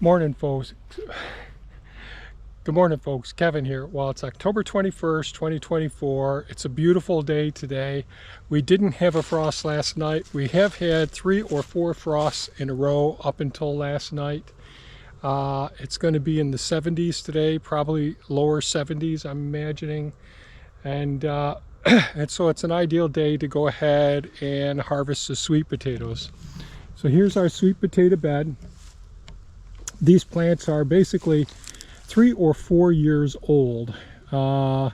Morning, folks. Good morning, folks. Kevin here. Well, it's October 21st, 2024. It's a beautiful day today. We didn't have a frost last night. We have had 3 or 4 frosts in a row up until last night. It's going to be in the 70s today, probably lower 70s, I'm imagining. And so it's an ideal day to go ahead and harvest the sweet potatoes. So here's our sweet potato bed. These plants are basically 3 or 4 years old. And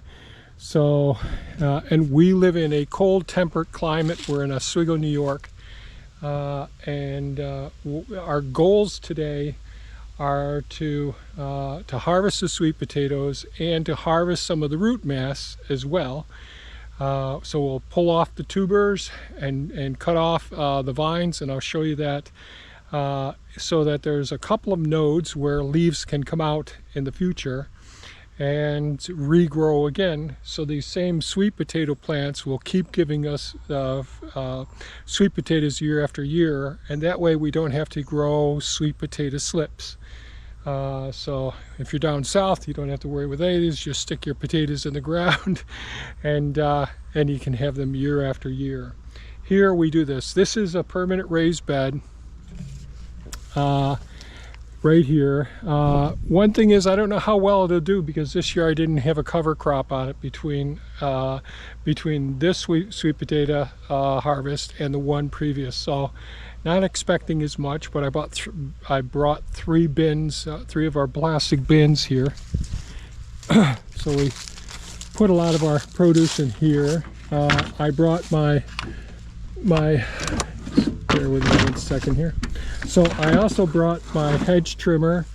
we live in a cold temperate climate. We're in Oswego, New York. Our goals today are to harvest the sweet potatoes and to harvest some of the root mass as well. So we'll pull off the tubers and cut off the vines, and I'll show you that. So that there's a couple of nodes where leaves can come out in the future and regrow again. So these same sweet potato plants will keep giving us sweet potatoes year after year, and that way we don't have to grow sweet potato slips. So if you're down south, you don't have to worry with any of these. Just stick your potatoes in the ground and you can have them year after year. Here we do this. This is a permanent raised bed. Right here. One thing is, I don't know how well it'll do because this year I didn't have a cover crop on it between this sweet potato harvest and the one previous. So not expecting as much, but I brought 3 bins, 3 of our plastic bins here. So we put a lot of our produce in here. I brought my bear with me 1 second here. So I also brought my hedge trimmer.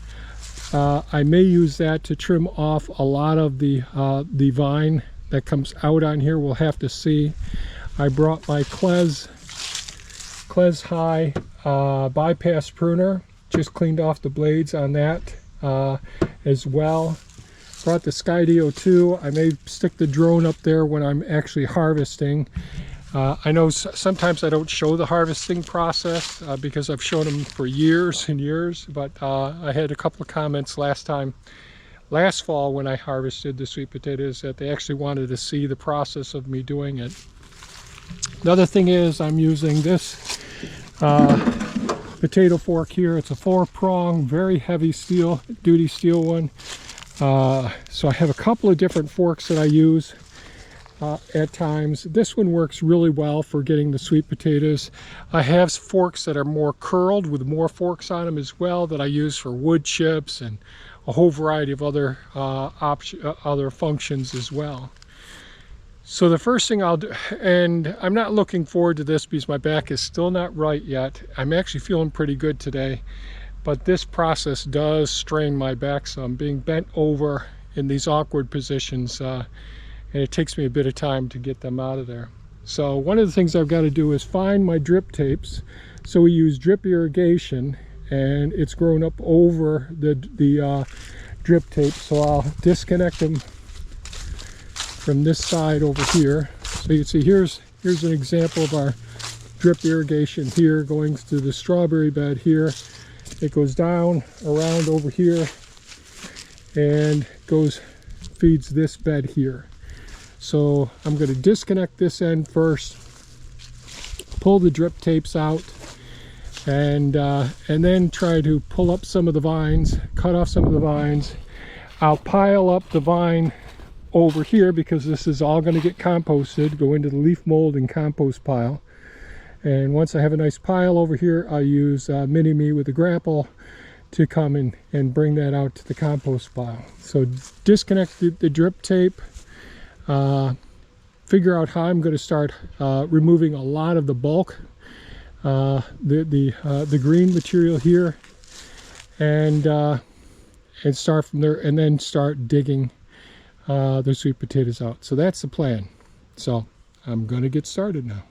I may use that to trim off a lot of the vine that comes out on here. We'll have to see. I brought my Klez High bypass pruner. Just cleaned off the blades on that as well. Brought the Skydio 2. I may stick the drone up there when I'm actually harvesting. I know sometimes I don't show the harvesting process because I've shown them for years and years, but I had a couple of comments last fall when I harvested the sweet potatoes that they actually wanted to see the process of me doing it. Another thing is I'm using this potato fork here. It's a 4-prong, very heavy duty steel one. So I have a couple of different forks that I use. At times. This one works really well for getting the sweet potatoes. I have forks that are more curled with more forks on them as well that I use for wood chips and a whole variety of other other functions as well. So the first thing I'll do, and I'm not looking forward to this because my back is still not right yet. I'm actually feeling pretty good today, but this process does strain my back some, being bent over in these awkward positions. And it takes me a bit of time to get them out of there. So one of the things I've got to do is find my drip tapes. So we use drip irrigation, and it's grown up over the drip tape. So I'll disconnect them from this side over here. So you can see here's an example of our drip irrigation here going to the strawberry bed here. It goes down around over here and feeds this bed here. So I'm going to disconnect this end first, pull the drip tapes out, and then try to pull up some of the vines, cut off some of the vines. I'll pile up the vine over here because this is all going to get composted, go into the leaf mold and compost pile. And once I have a nice pile over here, I'll use Mini-Me with a grapple to come and bring that out to the compost pile. So disconnect the drip tape. Figure out how I'm going to start removing a lot of the bulk, the green material here, and start from there, and then start digging the sweet potatoes out. So that's the plan. So I'm going to get started now.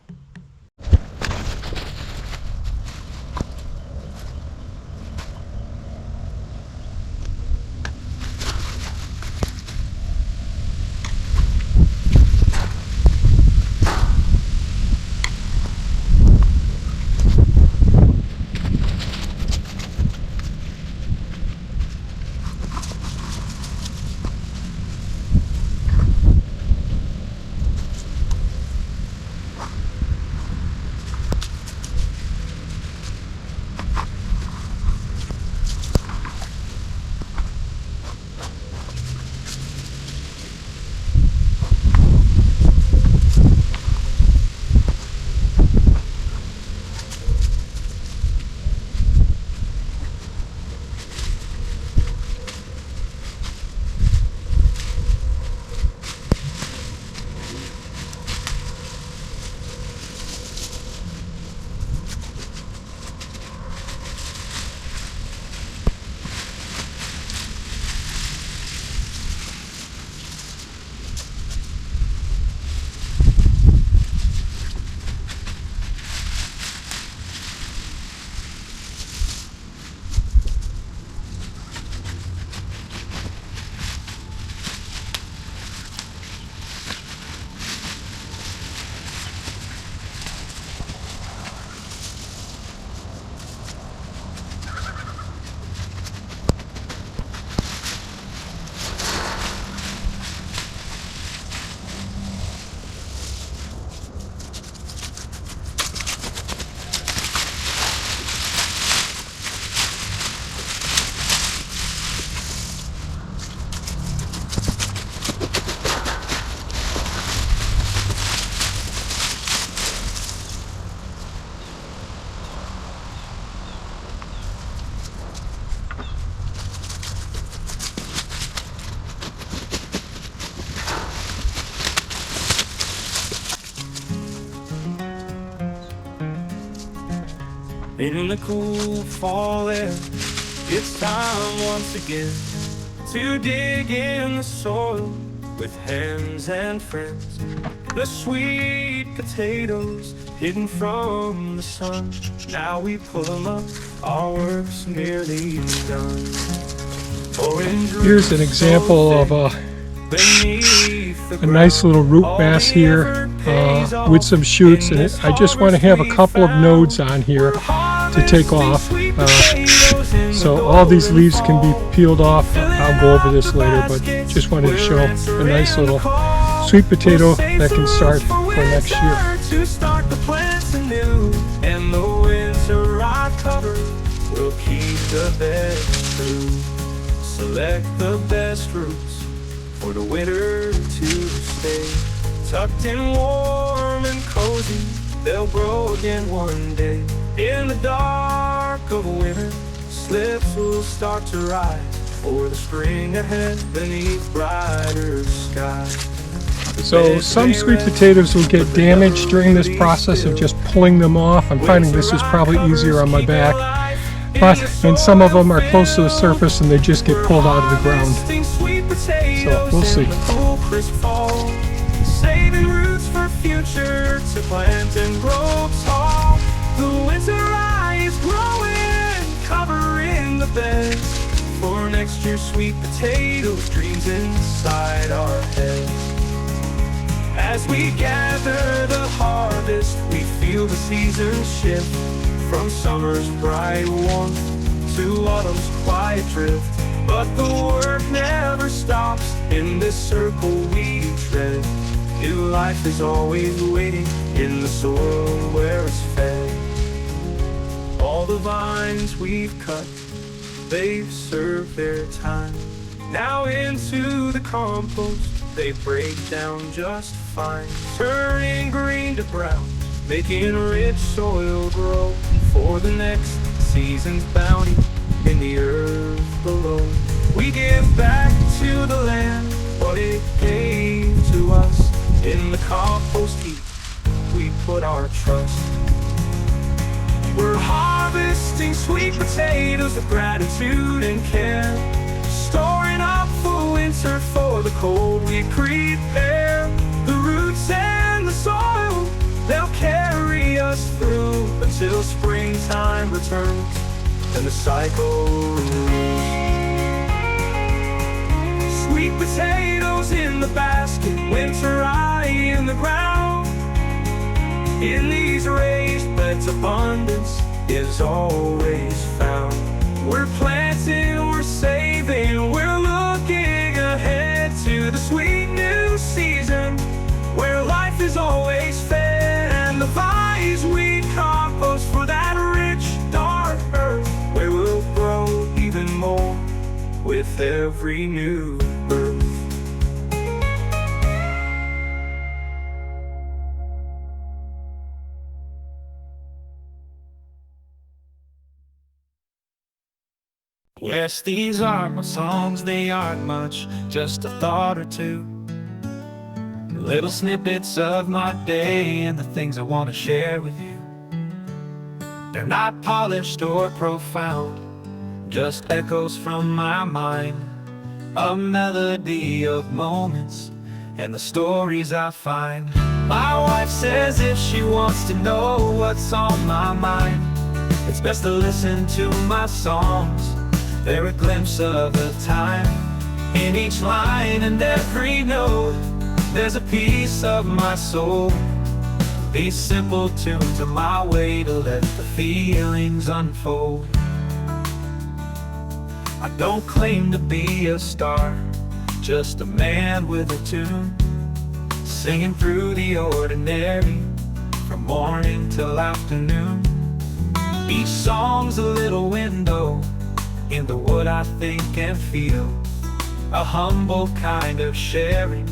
In the cool fall air, it's time once again to dig in the soil with hands and friends. The sweet potatoes hidden from the sun, now we pull them up, our work's nearly done. Here's an example of a nice little root mass here with some shoots, and I just want to have a couple of nodes on here to take off. So all these leaves can be peeled off. I'll go over this later, but just wanted to show a nice little sweet potato that can start for next year. To start the plants anew, and the winter rot cover will keep the bed true. Select the best roots for the winter to stay. Tucked in warm and cozy, they'll grow again one day. In the dark of winter, slips will start to rise for the spring ahead beneath brighter skies. So some sweet potatoes will get damaged during this process of just pulling them off. I'm finding this is probably easier on my back. And some of them are close to the surface and they just get pulled out of the ground. So we'll see. Saving roots for future to plant and grow tall. The winter rye is growing, covering the beds. For next year's sweet potatoes, dreams inside our heads. As we gather the harvest, we feel the seasons shift. From summer's bright warmth to autumn's quiet drift. But the work never stops in this circle we tread. New life is always waiting in the soil where it's fed. All the vines we've cut, they've served their time. Now into the compost, they break down just fine. Turning green to brown, making rich soil grow for the next season's bounty in the earth below. We give back to the land what it gave to us. In the compost heap, we put our trust. We're harvesting sweet potatoes with gratitude and care, storing up for winter for the cold we prepare. The roots and the soil, they'll carry us through until springtime returns and the cycle renews. Sweet potatoes in the basket, winter rye in the ground. In these raised beds, abundance is always found. We're planting, we're saving, we're looking ahead to the sweet new season, where life is always fed, and the vines we compost for that rich, dark earth, where we'll grow even more with every new birth. Yes, these aren't my songs, they aren't much, just a thought or two. Little snippets of my day and the things I want to share with you. They're not polished or profound, just echoes from my mind. A melody of moments and the stories I find. My wife says if she wants to know what's on my mind, it's best to listen to my songs. They're a glimpse of a time. In each line and every note, there's a piece of my soul. These simple tunes are my way to let the feelings unfold. I don't claim to be a star, just a man with a tune, singing through the ordinary, from morning till afternoon. Each song's a little window into what I think and feel, a humble kind of sharing,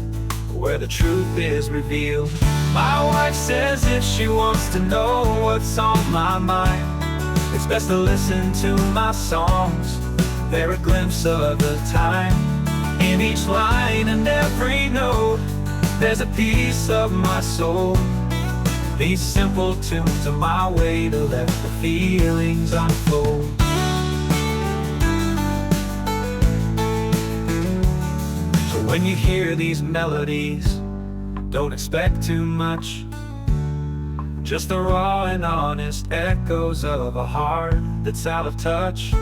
where the truth is revealed. My wife says if she wants to know what's on my mind, it's best to listen to my songs. They're a glimpse of the time. In each line and every note, there's a piece of my soul. These simple tunes are my way to let the feelings unfold. So when you hear these melodies, don't expect too much. Just the raw and honest echoes of a heart that's out of touch.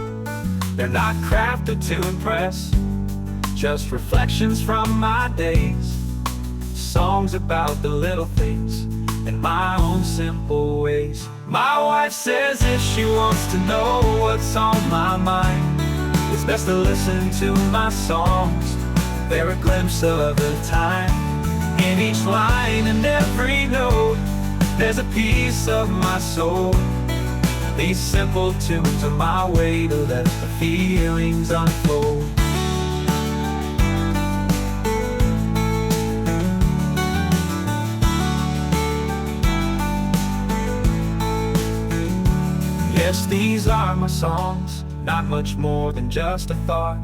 They're not crafted to impress, just reflections from my days. Songs about the little things in my own simple ways. My wife says if she wants to know what's on my mind, it's best to listen to my songs. They're a glimpse of the time. In each line and every note, there's a piece of my soul. These simple tunes are my way to let the feelings unfold. Yes, these are my songs, not much more than just a thought.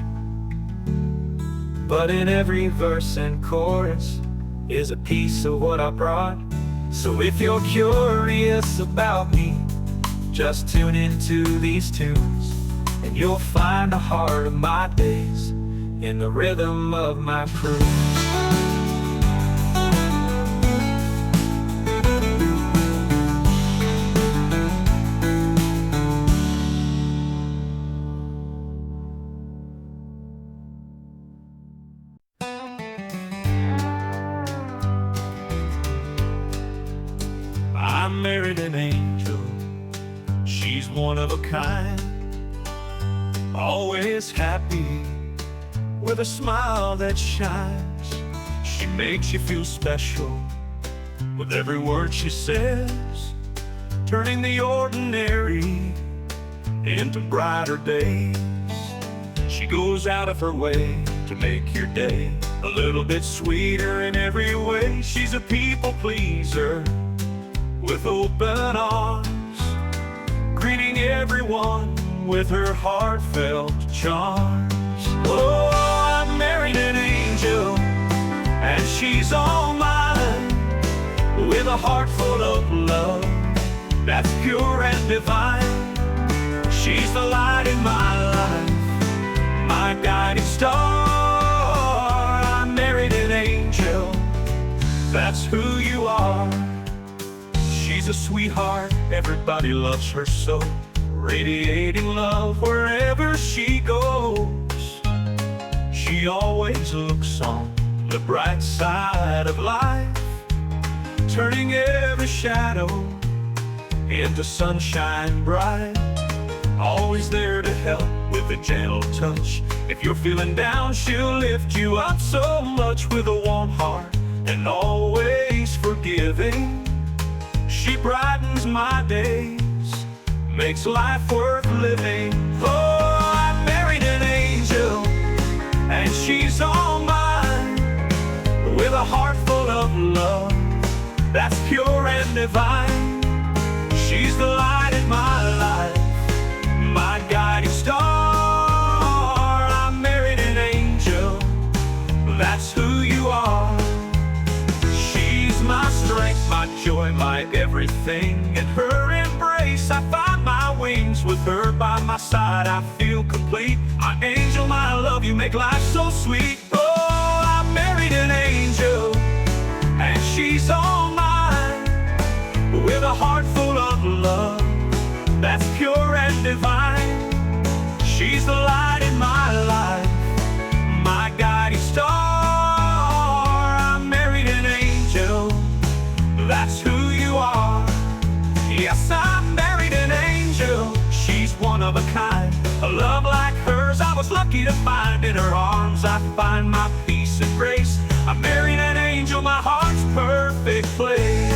But in every verse and chorus is a piece of what I brought. So if you're curious about me, just tune into these tunes, and you'll find the heart of my days in the rhythm of my cruise. I married an angel, she's one of a kind, always happy, with a smile that shines. She makes you feel special with every word she says, turning the ordinary into brighter days. She goes out of her way to make your day a little bit sweeter in every way. She's a people pleaser with open arms, greeting everyone with her heartfelt charms. Oh, I married an angel, and she's all mine, with a heart full of love that's pure and divine. She's the light in my life, my guiding star. I married an angel, that's who you are. She's a sweetheart, everybody loves her so, radiating love wherever she goes. She always looks on the bright side of life, turning every shadow into sunshine bright. Always there to help with a gentle touch. If you're feeling down, she'll lift you up so much, with a warm heart and always forgiving. She brightens my days, makes life worth living. Oh, I married an angel, and she's all mine, with a heart full of love that's pure and divine. She's the light in my life, my guiding star. I married an angel, that's who you are. She's my strength, my joy, my everything. In her embrace I find my wings. With her by my side I feel complete. My angel, my love, you make life so sweet. Oh, I married an angel, and she's all mine, with a heart full of love that's pure and divine. She's the light in my life, my guiding star. I married an angel, that's who you are. Yes, I married an angel, she's one of a kind. A love like hers I was lucky to find. In her arms I find my peace and grace. I married an angel, my heart's perfect place.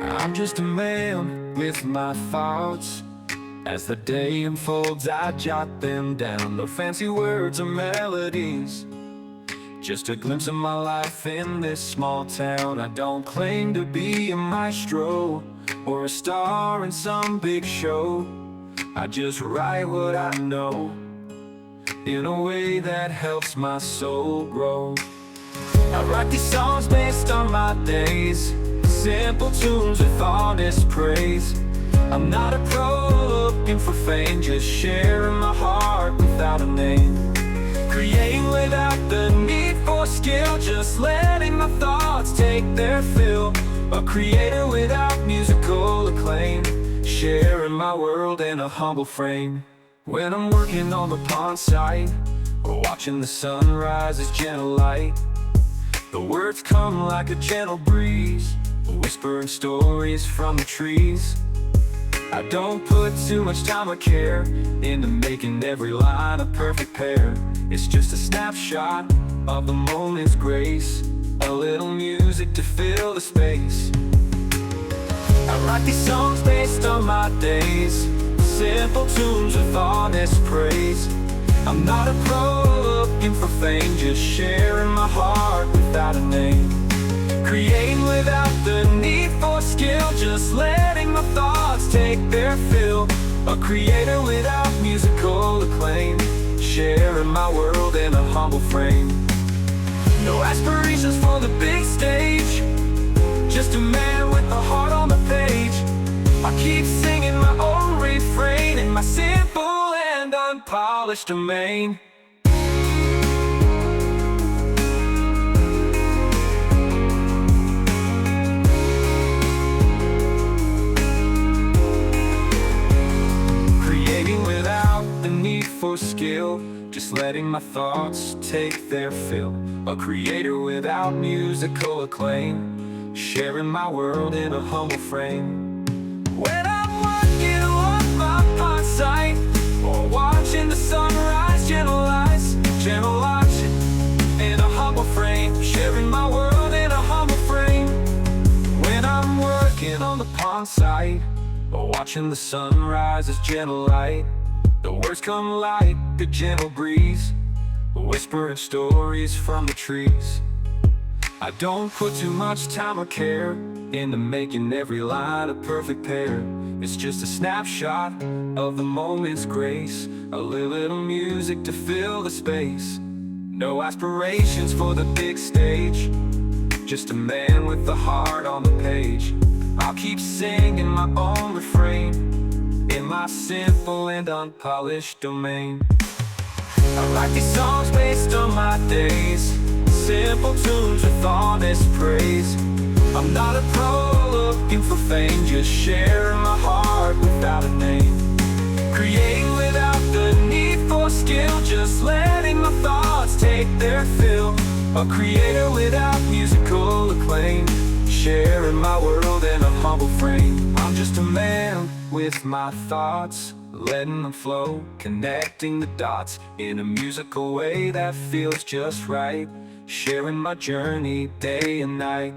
I'm just a man with my thoughts. As the day unfolds, I jot them down. No fancy words or melodies, Just a glimpse of my life in this small town. I don't claim to be a maestro or a star in some big show. I just write what I know in a way that helps my soul grow. I write these songs based on my days, simple tunes with honest praise. I'm not a pro looking for fame, just sharing my heart without a name. Creating without the need for skill, just letting my thoughts take their fill. A creator without musical acclaim, sharing my world in a humble frame. When I'm working on the pond site, or watching the sunrise's gentle light, the words come like a gentle breeze, whispering stories from the trees. I don't put too much time or care into making every line a perfect pair. It's just a snapshot of the moment's grace, a little music to fill the space. I write these songs based on my days, simple tunes with honest praise. I'm not a pro looking for fame, just sharing my heart without a name. Creating without the need for skill, just letting my thoughts take their fill. A creator without musical acclaim, sharing my world in a humble frame. No aspirations for the big stage, just a man with a heart on the page. I keep singing my own refrain in my simple and unpolished domain. Creating without the need for skill, just letting my thoughts take their fill. A creator without musical acclaim, sharing my world in a humble frame. When I'm working on my pond site, or watching the sunrise, gentle watching in a humble frame, sharing my world in a humble frame. When I'm working on the pond site, or watching the sunrise's gentle light, the words come like a gentle breeze, whispering stories from the trees. I don't put too much time or care into making every line a perfect pair. It's just a snapshot of the moment's grace, a little music to fill the space. No aspirations for the big stage, just a man with a heart on the page. I'll keep singing my own refrain in my simple and unpolished domain. I write these songs based on my days, simple tunes with honest praise. I'm not a pro looking for fame, just sharing my heart without a name. Creating without the need for skill, just letting my thoughts take their fill. A creator without musical acclaim, sharing my world in a humble frame. I'm just a man with my thoughts, letting them flow, connecting the dots in a musical way that feels just right, sharing my journey day and night.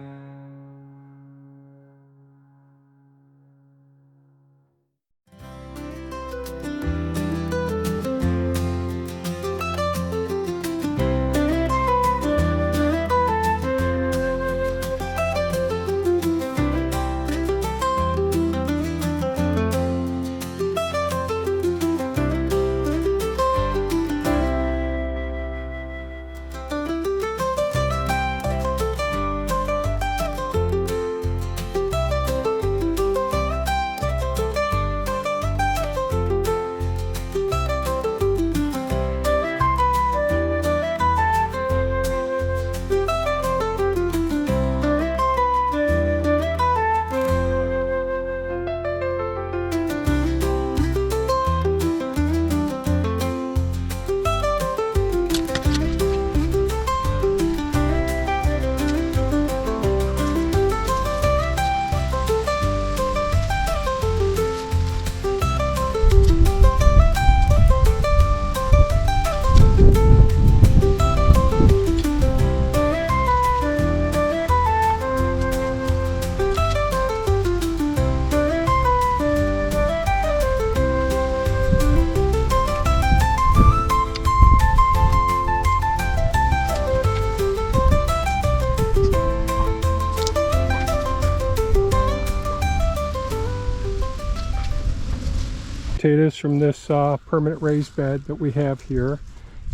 from this permanent raised bed that we have here.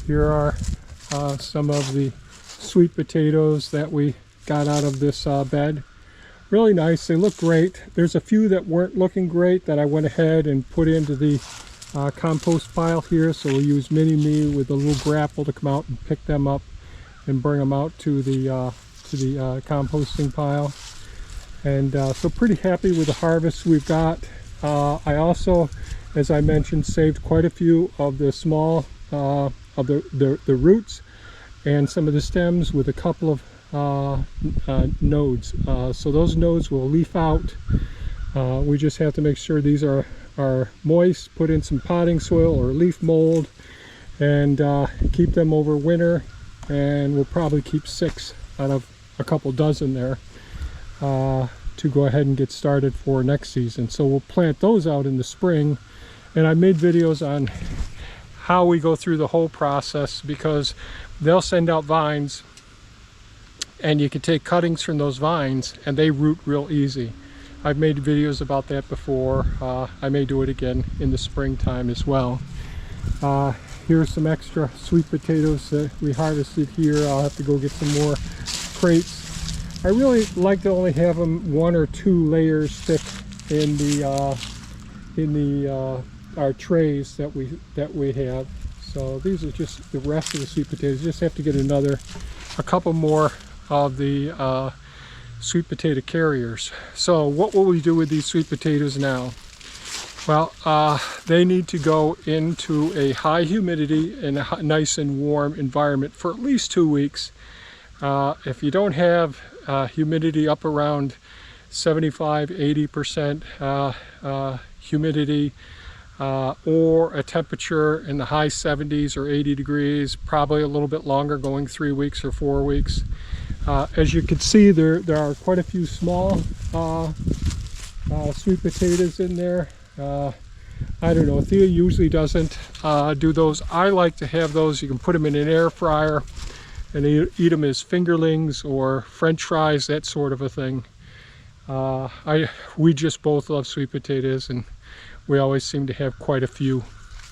Here are some of the sweet potatoes that we got out of this bed. Really nice. They look great. There's a few that weren't looking great that I went ahead and put into the compost pile here. So we'll use mini-me with a little grapple to come out and pick them up and bring them out to the composting pile. And so pretty happy with the harvest we've got. I also, as I mentioned, saved quite a few of the small of the roots and some of the stems with a couple of nodes. So those nodes will leaf out. We just have to make sure these are moist, put in some potting soil or leaf mold, and keep them over winter. And we'll probably keep 6 out of a couple dozen there to go ahead and get started for next season. So we'll plant those out in the spring. And I made videos on how we go through the whole process, because they'll send out vines and you can take cuttings from those vines and they root real easy. I've made videos about that before. I may do it again in the springtime as well. Here's some extra sweet potatoes that we harvested here. I'll have to go get some more crates. I really like to only have them 1 or 2 layers thick in our trays that we have. So these are just the rest of the sweet potatoes. Just have to get a couple more of the sweet potato carriers. So what will we do with these sweet potatoes now? Well, they need to go into a high humidity and a nice and warm environment for at least 2 weeks. If you don't have humidity up around 75–80% humidity, or a temperature in the high 70s or 80 degrees, probably a little bit longer, going 3 weeks or 4 weeks. As you can see, there are quite a few small sweet potatoes in there. I don't know, Thea usually doesn't do those. I like to have those. You can put them in an air fryer and eat them as fingerlings or French fries, that sort of a thing. We just both love sweet potatoes, and we always seem to have quite a few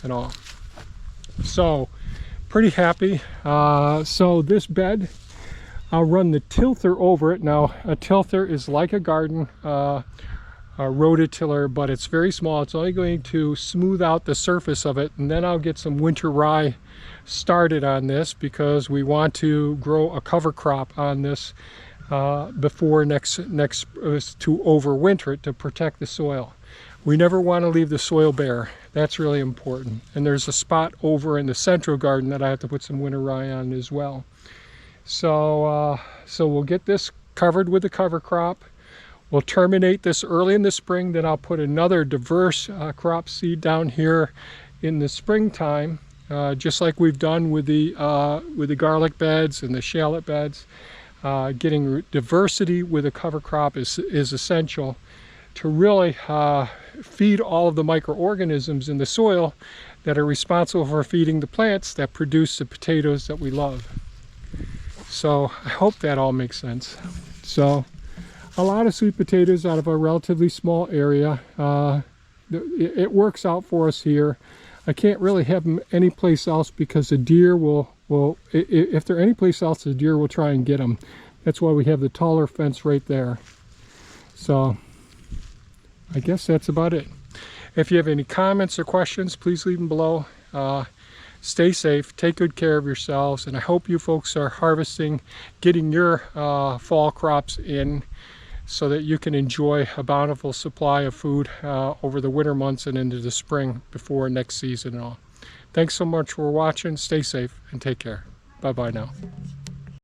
and all. So pretty happy. So this bed, I'll run the tilther over it. Now a tilther is like a garden rototiller, but it's very small. It's only going to smooth out the surface of it, and then I'll get some winter rye started on this, because we want to grow a cover crop on this before next to overwinter it, to protect the soil. We never want to leave the soil bare. That's really important. And there's a spot over in the central garden that I have to put some winter rye on as well. So we'll get this covered with the cover crop. We'll terminate this early in the spring. Then I'll put another diverse crop seed down here in the springtime, just like we've done with the garlic beds and the shallot beds. Getting diversity with a cover crop is essential to really feed all of the microorganisms in the soil that are responsible for feeding the plants that produce the potatoes that we love. So I hope that all makes sense. So a lot of sweet potatoes out of a relatively small area. It works out for us here. I can't really have them anyplace else, because the deer will if they're anyplace else, the deer will try and get them. That's why we have the taller fence right there. So I guess that's about it. If you have any comments or questions, please leave them below. Stay safe, take good care of yourselves, and I hope you folks are harvesting, getting your fall crops in, so that you can enjoy a bountiful supply of food over the winter months and into the spring before next season and all. Thanks so much for watching. Stay safe and take care. Bye-bye now.